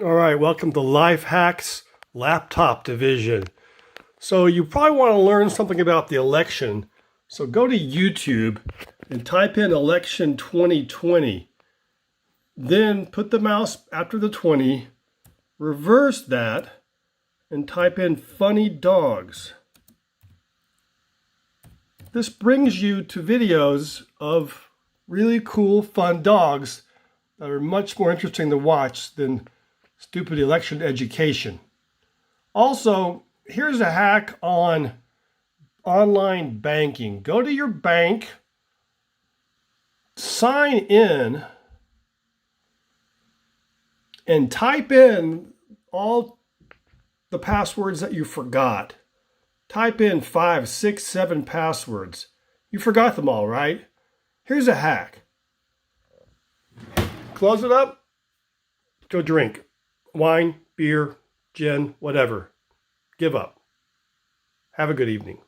All right, welcome to Life Hacks Laptop Division. So you probably want to learn something about the election. So go to YouTube and type in election 2020. Then put the mouse after the 20, reverse that, and type in funny dogs. This brings you to videos of really cool, fun dogs that are much more interesting to watch than stupid election education. Also, here's a hack on online banking. Go to your bank, sign in, and type in all the passwords that you forgot. Type in 5, 6, 7 passwords. You forgot them all, right? Here's a hack. Close it up, go drink. Wine, beer, gin, whatever. Give up. Have a good evening.